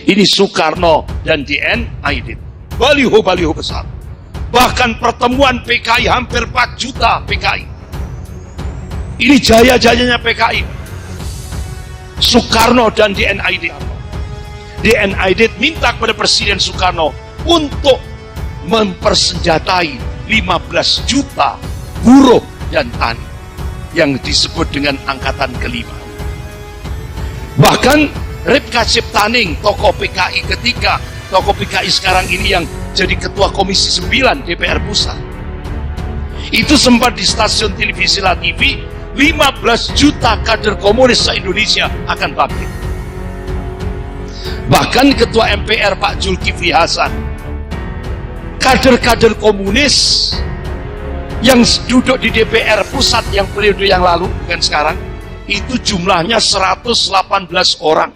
Ini Soekarno dan DN Aidit. Baliho-baliho besar. Bahkan pertemuan PKI hampir 4 juta PKI. Ini jaya-jayanya PKI. Soekarno dan DN Aidit. DN Aidit minta kepada Presiden Soekarno untuk mempersenjatai 15 juta buruh dan tani yang disebut dengan angkatan kelima. Bahkan Ripka Ciptaning, tokoh PKI ketika, tokoh PKI sekarang ini yang jadi ketua Komisi 9 DPR Pusat, itu sempat di stasiun televisi La TV, 15 juta kader komunis se-Indonesia akan bangkit. Bahkan ketua MPR Pak Zulkifli Hasan, kader-kader komunis yang duduk di DPR Pusat yang periode yang lalu, bukan sekarang, itu jumlahnya 118 orang.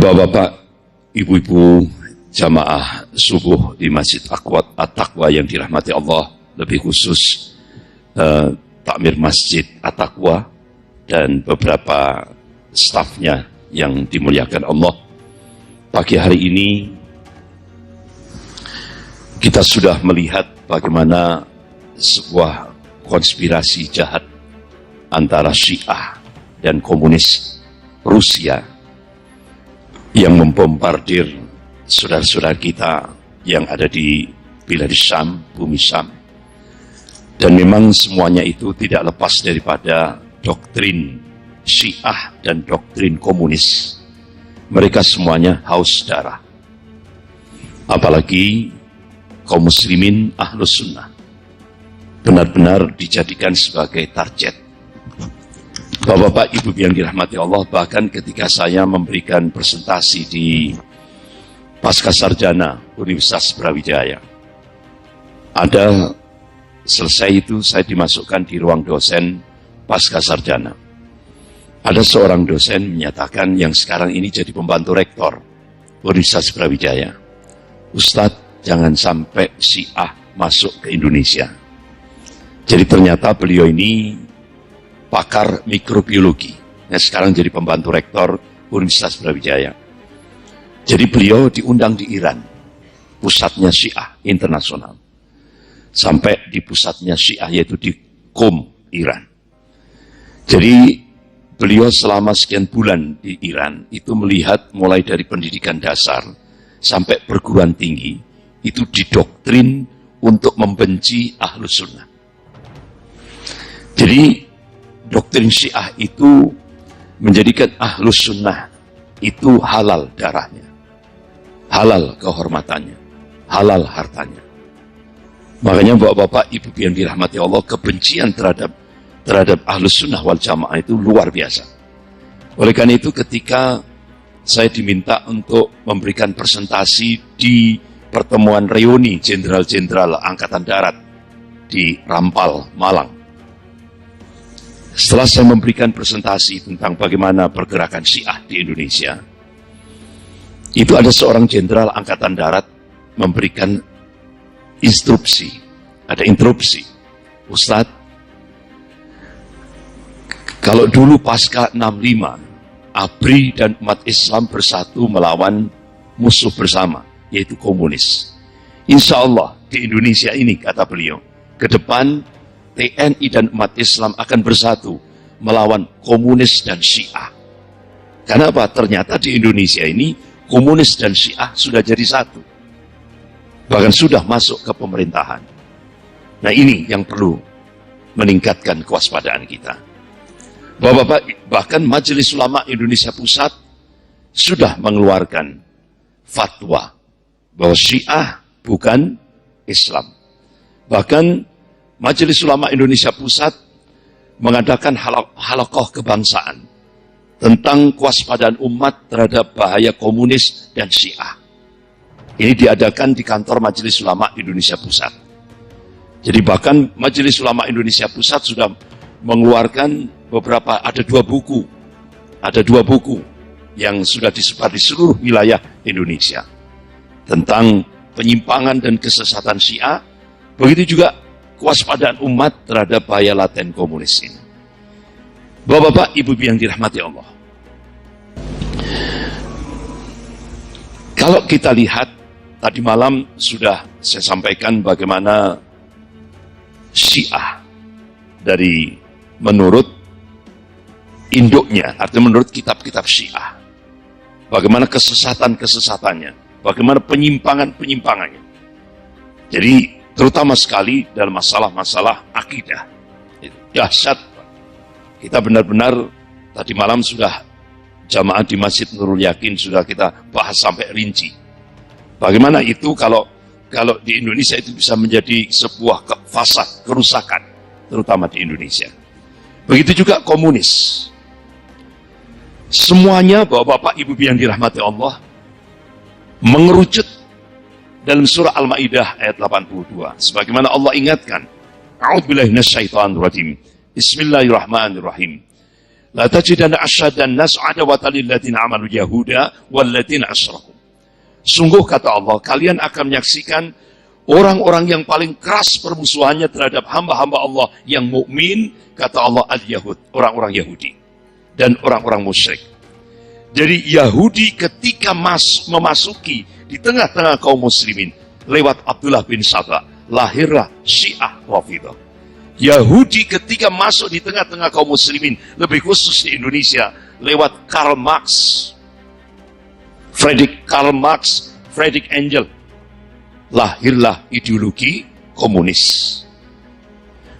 Bapak-bapak, ibu-ibu, jamaah subuh di Masjid At-Taqwa yang dirahmati Allah, lebih khusus takmir Masjid At-Taqwa dan beberapa stafnya yang dimuliakan Allah. Pagi hari ini kita sudah melihat bagaimana sebuah konspirasi jahat antara Syiah dan komunis Rusia yang membombardir saudara-saudara kita yang ada di wilayah Syam, bumi Syam. Dan memang semuanya itu tidak lepas daripada doktrin Syiah dan doktrin komunis. Mereka semuanya haus darah. Apalagi kaum muslimin Ahlus Sunnah benar-benar dijadikan sebagai target. Bapak-bapak, ibu yang dirahmati Allah, bahkan ketika saya memberikan presentasi di Pascasarjana Universitas Brawijaya, ada selesai itu saya dimasukkan di ruang dosen Pascasarjana. Ada seorang dosen menyatakan yang sekarang ini jadi pembantu rektor Universitas Brawijaya, Ustadz, jangan sampai Syiah masuk ke Indonesia. Jadi ternyata beliau ini pakar mikrobiologi, yang sekarang jadi pembantu rektor Universitas Brawijaya. Jadi beliau diundang di Iran, pusatnya Syiah internasional. Sampai di pusatnya Syiah, yaitu di Qom, Iran. Jadi beliau selama sekian bulan di Iran, itu melihat mulai dari pendidikan dasar sampai perguruan tinggi, itu didoktrin untuk membenci Ahlus Sunnah. Jadi doktrin Syiah itu menjadikan Ahlus Sunnah itu halal darahnya, halal kehormatannya, halal hartanya. Makanya bapak-bapak, ibu yang dirahmati Allah, kebencian terhadap Ahlus Sunnah wal Jamaah itu luar biasa. Oleh karena itu ketika saya diminta untuk memberikan presentasi di pertemuan reuni jenderal-jenderal Angkatan Darat di Rampal, Malang, setelah saya memberikan presentasi tentang bagaimana pergerakan Syiah di Indonesia, itu ada seorang jenderal Angkatan Darat memberikan instruksi, ada interupsi. Ustadz, kalau dulu pasca 65, ABRI dan umat Islam bersatu melawan musuh bersama, yaitu komunis. Insya Allah di Indonesia ini, kata beliau, ke depan TNI dan umat Islam akan bersatu melawan komunis dan Syiah. Kenapa? Ternyata di Indonesia ini komunis dan Syiah sudah jadi satu. Bahkan sudah masuk ke pemerintahan. Nah ini yang perlu meningkatkan kewaspadaan kita. Bapak-bapak, bahkan Majelis Ulama Indonesia Pusat sudah mengeluarkan fatwa bahwa Syiah bukan Islam. Bahkan Majelis Ulama Indonesia Pusat mengadakan halaqah kebangsaan tentang kewaspadaan umat terhadap bahaya komunis dan Syiah. Ini diadakan di kantor Majelis Ulama Indonesia Pusat. Jadi bahkan Majelis Ulama Indonesia Pusat sudah mengeluarkan ada dua buku yang sudah disebar di seluruh wilayah Indonesia. tentang penyimpangan dan kesesatan Syiah, begitu juga kewaspadaan umat terhadap bahaya laten komunis ini. Bapak-bapak, ibu yang dirahmati Allah, kalau kita lihat tadi malam sudah saya sampaikan bagaimana Syiah dari menurut induknya, artinya menurut kitab-kitab Syiah, bagaimana kesesatan-kesesatannya, bagaimana penyimpangan-penyimpangannya. Jadi terutama sekali dalam masalah-masalah akidah. Dahsyat. Kita benar-benar tadi malam sudah jamaah di Masjid Nurul Yakin sudah kita bahas sampai rinci. Bagaimana itu kalau di Indonesia itu bisa menjadi sebuah fasad, kerusakan, terutama di Indonesia. Begitu juga komunis. Semuanya bapak-bapak, ibu yang dirahmati Allah mengerucut dalam surah Al-Maidah ayat 82. Sebagaimana Allah ingatkan, A'udzubillahi minasyaitonirrajim. Bismillahirrahmanirrahim. La tajidanna asyaddan nas adawatan lil ladzina amanu yahuda wal ladzina asyraku. Sungguh kata Allah, kalian akan menyaksikan orang-orang yang paling keras permusuhannya terhadap hamba-hamba Allah yang mukmin, kata Allah, al-Yahud, orang-orang Yahudi dan orang-orang musyrik. Jadi Yahudi ketika memasuki di tengah-tengah kaum muslimin lewat Abdullah bin Saba, lahirlah Syiah Rafidhah. Yahudi ketika masuk di tengah-tengah kaum muslimin, lebih khusus di Indonesia, lewat Karl Marx, Friedrich Engels, lahirlah ideologi komunis.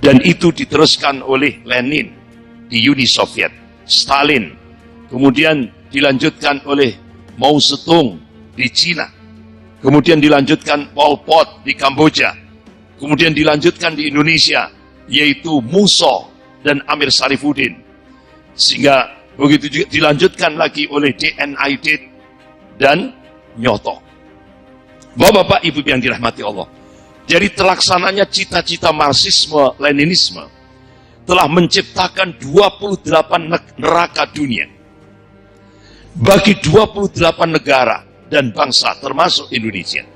Dan itu diteruskan oleh Lenin di Uni Soviet, Stalin, kemudian dilanjutkan oleh Mao Zedong di Cina, kemudian dilanjutkan Pol Pot di Kamboja, kemudian dilanjutkan di Indonesia, yaitu Musso dan Amir Sarifuddin, sehingga begitu juga dilanjutkan lagi oleh D.N. Aidit dan Nyoto. Bapak-bapak, ibu yang dirahmati Allah, jadi terlaksananya cita-cita Marxisme, Leninisme telah menciptakan 28 neraka dunia bagi 28 negara dan bangsa termasuk Indonesia.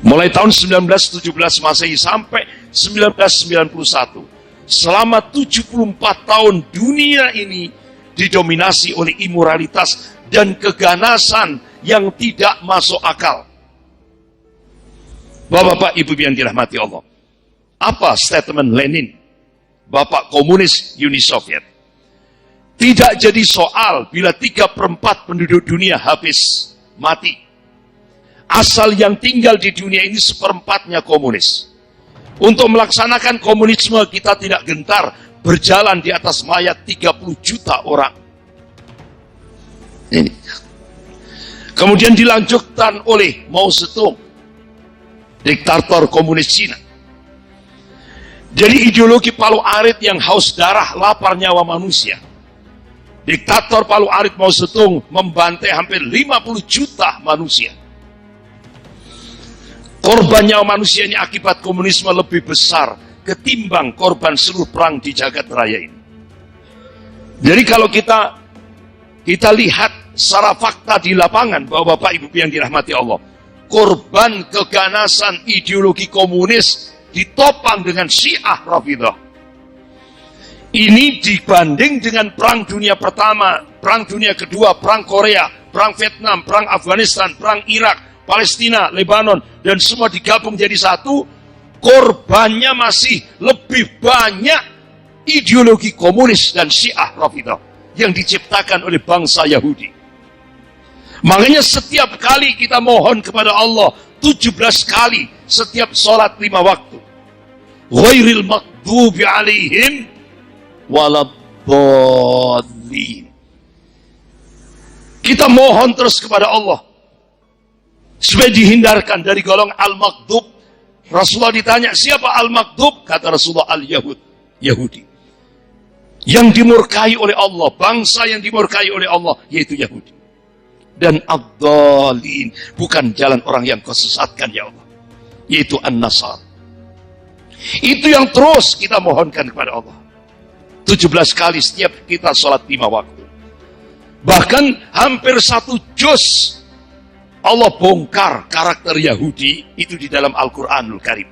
Mulai tahun 1917 Masehi sampai 1991, selama 74 tahun dunia ini didominasi oleh imoralitas dan keganasan yang tidak masuk akal. Bapak-bapak, ibu yang dirahmati Allah, apa statement Lenin, bapak komunis Uni Soviet? Tidak jadi soal bila 3/4 penduduk dunia habis mati, asal yang tinggal di dunia ini 1/4-nya komunis. Untuk melaksanakan komunisme kita tidak gentar berjalan di atas mayat 30 juta orang. Ini. Kemudian dilanjutkan oleh Mao Zedong, diktator komunis Cina. Jadi ideologi palu arit yang haus darah, lapar nyawa manusia. Diktator palu arit Mao Zedong membantai hampir 50 juta manusia. Korban nyawa manusia ini akibat komunisme lebih besar ketimbang korban seluruh perang di jagat raya ini. Jadi kalau kita lihat secara fakta di lapangan, bahwa Bapak Ibu yang dirahmati Allah, korban keganasan ideologi komunis ditopang dengan Syiah Rafidhah. Ini dibanding dengan Perang Dunia Pertama, Perang Dunia Kedua, Perang Korea, Perang Vietnam, Perang Afghanistan, Perang Irak, Palestina, Lebanon, dan semua digabung jadi satu, korbannya masih lebih banyak ideologi komunis dan Syiah Rafidhah yang diciptakan oleh bangsa Yahudi. Makanya setiap kali kita mohon kepada Allah 17 kali setiap sholat 5 waktu, ghairil maghdubi alaihim waladdallin. Kita mohon terus kepada Allah supaya dihindarkan dari golongan al-maghdub. Rasulullah ditanya, siapa al-maghdub? Kata Rasulullah, Yahudi. Yang dimurkai oleh Allah, bangsa yang dimurkai oleh Allah, yaitu Yahudi. Dan ad-dhalin, bukan jalan orang yang kau sesatkan ya Allah, yaitu an-nasar. Itu yang terus kita mohonkan kepada Allah 17 kali setiap kita sholat 5 waktu. Bahkan hampir 1 juz Allah bongkar karakter Yahudi itu di dalam Al-Quranul Karim.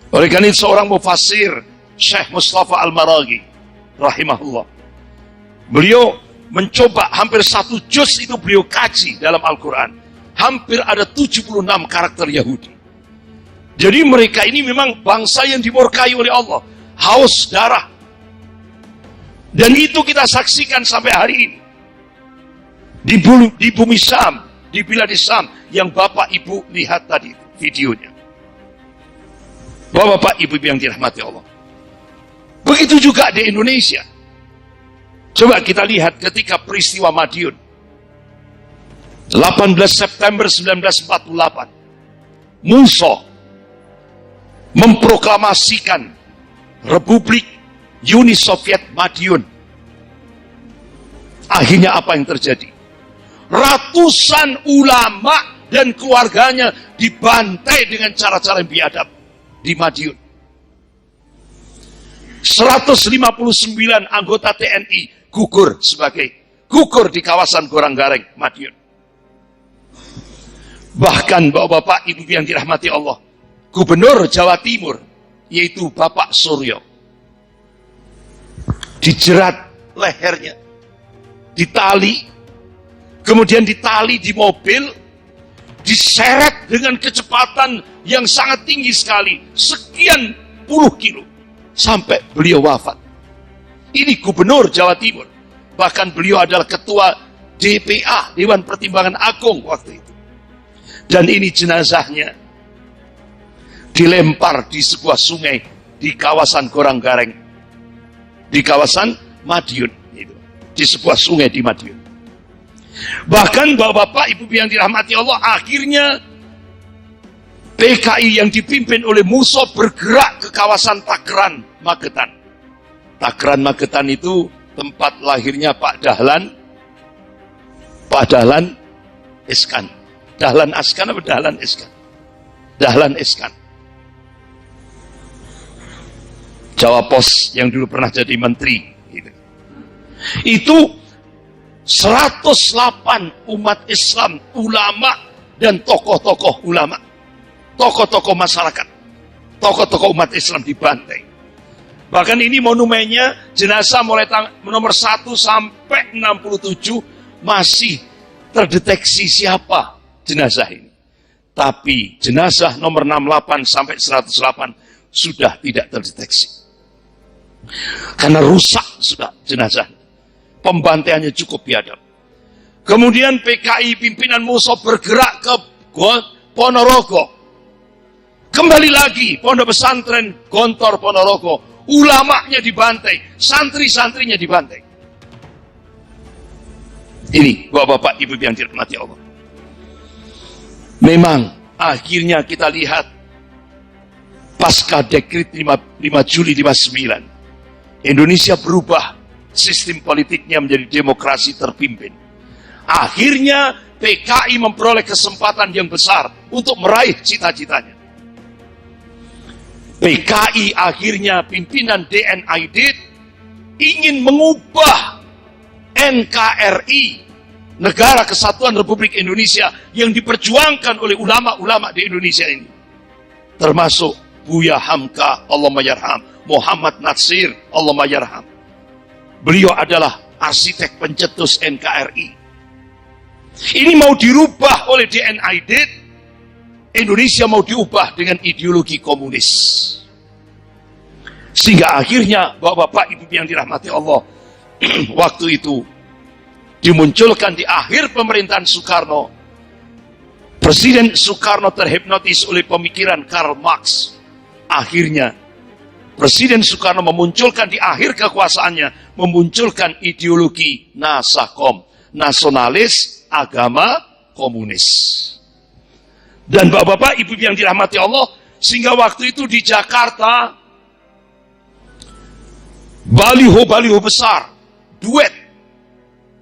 Oleh karena itu seorang mufassir, Syekh Mustafa Al-Maraghi rahimahullah, beliau mencoba hampir 1 juz itu beliau kaji dalam Al-Quran. Hampir ada 76 karakter Yahudi. Jadi mereka ini memang bangsa yang dimurkai oleh Allah, haus darah. Dan itu kita saksikan sampai hari ini. Di bumi Syam, di Bilad Syam, yang Bapak Ibu lihat tadi videonya. Bapak Ibu yang dirahmati Allah. Begitu juga di Indonesia. Coba kita lihat ketika peristiwa Madiun. 18 September 1948. Musa memproklamasikan Republik Uni Soviet Madiun. Akhirnya apa yang terjadi? Ratusan ulama dan keluarganya dibantai dengan cara-cara yang biadab di Madiun. 159 anggota TNI gugur di kawasan Goranggareng, Madiun. Bahkan Bapak-bapak, Ibu yang dirahmati Allah, Gubernur Jawa Timur, yaitu Bapak Suryo, dijerat lehernya, ditali, kemudian ditali di mobil, diseret dengan kecepatan yang sangat tinggi sekali, sekian puluh kilo, sampai beliau wafat. Ini Gubernur Jawa Timur. Bahkan beliau adalah Ketua DPA, Dewan Pertimbangan Agung waktu itu. Dan ini jenazahnya dilempar di sebuah sungai di kawasan Goranggareng, di kawasan Madiun, di sebuah sungai di Madiun. Bahkan Bapak Ibu yang dirahmati Allah, akhirnya PKI yang dipimpin oleh Musa bergerak ke kawasan Takran, Magetan. Takran, Magetan itu tempat lahirnya Pak Dahlan Iskan. Dahlan Askan apa Dahlan Iskan? Dahlan Iskan. Jawa Pos yang dulu pernah jadi menteri. Itu 108 umat Islam, ulama dan tokoh-tokoh ulama, tokoh-tokoh masyarakat, tokoh-tokoh umat Islam dibantai. Bahkan ini monumennya, jenazah mulai nomor 1 sampai 67 masih terdeteksi siapa jenazah ini. Tapi jenazah nomor 68 sampai 108 sudah tidak terdeteksi. Karena rusak sudah jenazah. Pembantaiannya cukup biadab. Kemudian PKI pimpinan Musa bergerak ke Ponorogo. Kembali lagi pondok pesantren Gontor Ponorogo. Ulamanya dibantai, santri-santrinya dibantai. Ini Bapak-bapak, Ibu yang dirahmati Allah. Memang akhirnya kita lihat pasca dekret 5 Juli 59, Indonesia berubah sistem politiknya menjadi demokrasi terpimpin. Akhirnya PKI memperoleh kesempatan yang besar untuk meraih cita-citanya. PKI akhirnya pimpinan DNID ingin mengubah NKRI, Negara Kesatuan Republik Indonesia, yang diperjuangkan oleh ulama-ulama di Indonesia ini. Termasuk Buya Hamka, Allahumma yarham, Muhammad Natsir, Allahumma yarham. Beliau adalah arsitek pencetus NKRI. Ini mau dirubah oleh DNID, Indonesia mau diubah dengan ideologi komunis. Sehingga akhirnya Bapak-bapak, Ibu yang dirahmati Allah, waktu itu dimunculkan di akhir pemerintahan Soekarno. Presiden Soekarno terhipnotis oleh pemikiran Karl Marx. Akhirnya Presiden Soekarno memunculkan di akhir kekuasaannya, memunculkan ideologi Nasakom, nasionalis agama komunis. Dan Bapak-bapak, Ibu yang dirahmati Allah, sehingga waktu itu di Jakarta baliho-baliho besar duet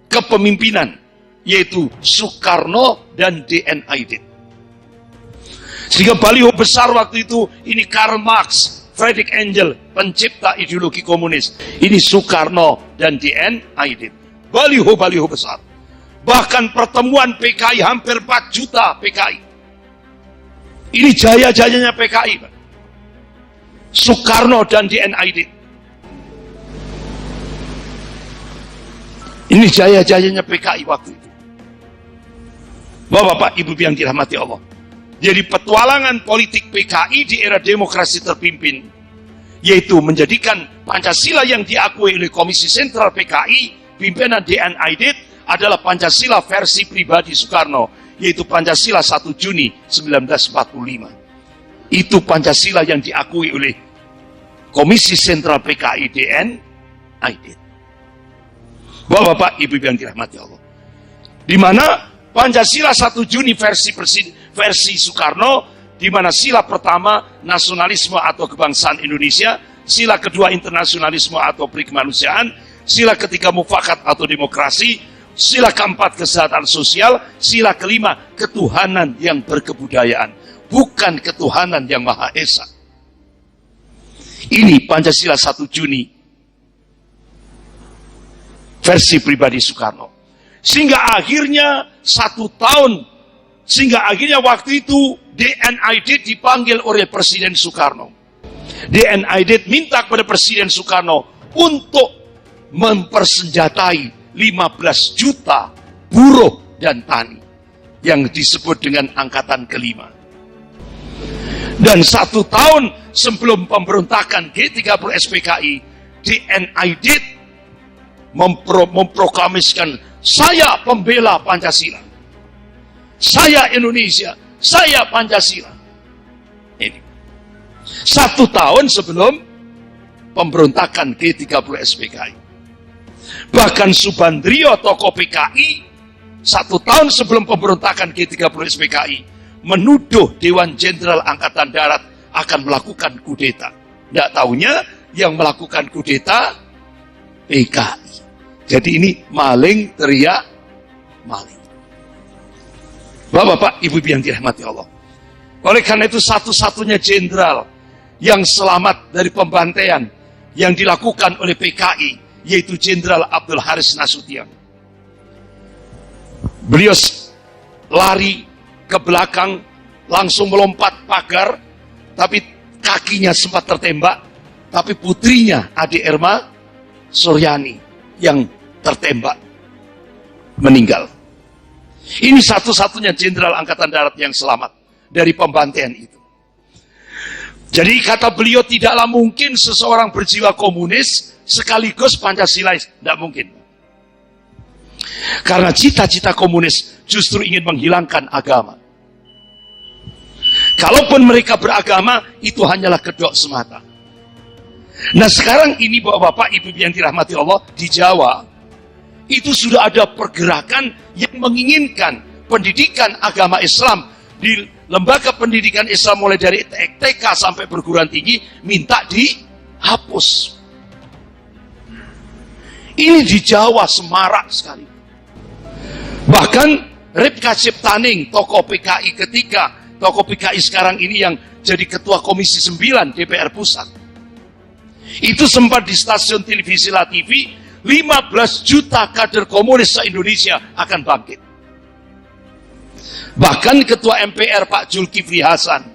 kepemimpinan, yaitu Soekarno dan DNID. Sehingga baliho besar waktu itu, ini Karl Marx, Friedrich Engels, pencipta ideologi komunis. Ini Soekarno dan DNID. Baliho-baliho besar. Bahkan pertemuan PKI hampir 4 juta PKI. Ini jaya-jayanya PKI, Pak. Soekarno dan DNID. Ini jaya-jayanya PKI waktu itu. Bapak-bapak, Ibu yang dirahmati Allah. Jadi petualangan politik PKI di era demokrasi terpimpin, yaitu menjadikan Pancasila yang diakui oleh Komisi Sentral PKI, pimpinan DNID, adalah Pancasila versi pribadi Soekarno, yaitu Pancasila 1 Juni 1945. Itu Pancasila yang diakui oleh Komisi Sentral PKI DNID. Bapak-bapak, Ibu yang dirahmati Allah. Di mana Pancasila 1 Juni versi Soekarno, di mana sila pertama nasionalisme atau kebangsaan Indonesia, sila kedua internasionalisme atau perikemanusiaan, sila ketiga mufakat atau demokrasi, sila keempat kesehatan sosial, sila kelima ketuhanan yang berkebudayaan, bukan ketuhanan yang Maha Esa. Ini Pancasila 1 Juni versi pribadi Soekarno. Sehingga akhirnya 1 tahun, sehingga akhirnya waktu itu DNID dipanggil oleh Presiden Soekarno. DNID minta kepada Presiden Soekarno untuk mempersenjatai 15 juta buruh dan tani yang disebut dengan Angkatan Kelima. Dan 1 tahun sebelum pemberontakan G30 SPKI, DNID memproklamasikan, saya pembela Pancasila, saya Indonesia, saya Pancasila. Ini 1 tahun sebelum pemberontakan G30 SPKI. Bahkan Subandrio, tokoh PKI, 1 tahun sebelum pemberontakan G30 SPKI, menuduh Dewan Jenderal Angkatan Darat akan melakukan kudeta. Tidak tahunya yang melakukan kudeta PKI. Jadi ini maling teriak maling. Bapak-bapak, Ibu yang dirahmati Allah. Oleh karena itu satu-satunya jenderal yang selamat dari pembantaian yang dilakukan oleh PKI, yaitu Jenderal Abdul Haris Nasution. Beliau lari ke belakang, langsung melompat pagar, tapi kakinya sempat tertembak, tapi putrinya Ade Erma Suryani yang tertembak meninggal. Ini satu-satunya jenderal Angkatan Darat yang selamat dari pembantaian itu. Jadi kata beliau, tidaklah mungkin seseorang berjiwa komunis sekaligus Pancasilais. Tidak mungkin. Karena cita-cita komunis justru ingin menghilangkan agama. Kalaupun mereka beragama, itu hanyalah kedok semata. Nah sekarang ini Bapak-bapak, Ibu yang dirahmati Allah, di Jawa, itu sudah ada pergerakan yang menginginkan pendidikan agama Islam di lembaga pendidikan Islam mulai dari TK sampai perguruan tinggi, minta dihapus. Ini di Jawa semarak sekali. Bahkan Ripka Ciptaning, tokoh PKI ketika, tokoh PKI sekarang ini yang jadi ketua Komisi 9 DPR Pusat, itu sempat di stasiun televisi La TV, 15 juta kader komunis se-Indonesia akan bangkit. Bahkan Ketua MPR Pak Zulkifli Hasan,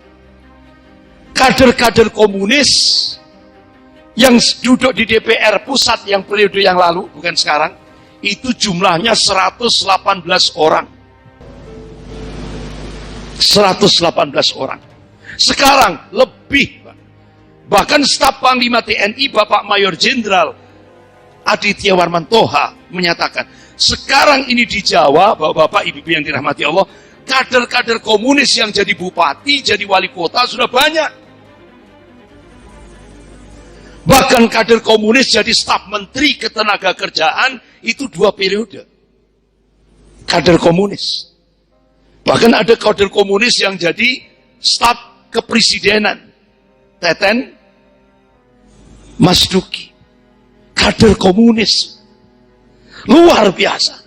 kader-kader komunis yang duduk di DPR Pusat yang periode yang lalu, bukan sekarang, itu jumlahnya 118 orang. 118 orang. Sekarang lebih. Bahkan staf Panglima TNI Bapak Mayor Jenderal Aditya Warmantoha menyatakan, sekarang ini di Jawa, Bapak-bapak, Ibu yang dirahmati Allah, kader-kader komunis yang jadi bupati, jadi wali kota sudah banyak. Bahkan kader komunis jadi staf menteri ketenagakerjaan itu 2 periode. Kader komunis. Bahkan ada kader komunis yang jadi staf kepresidenan. Teten Mas Duki, kader komunis luar biasa.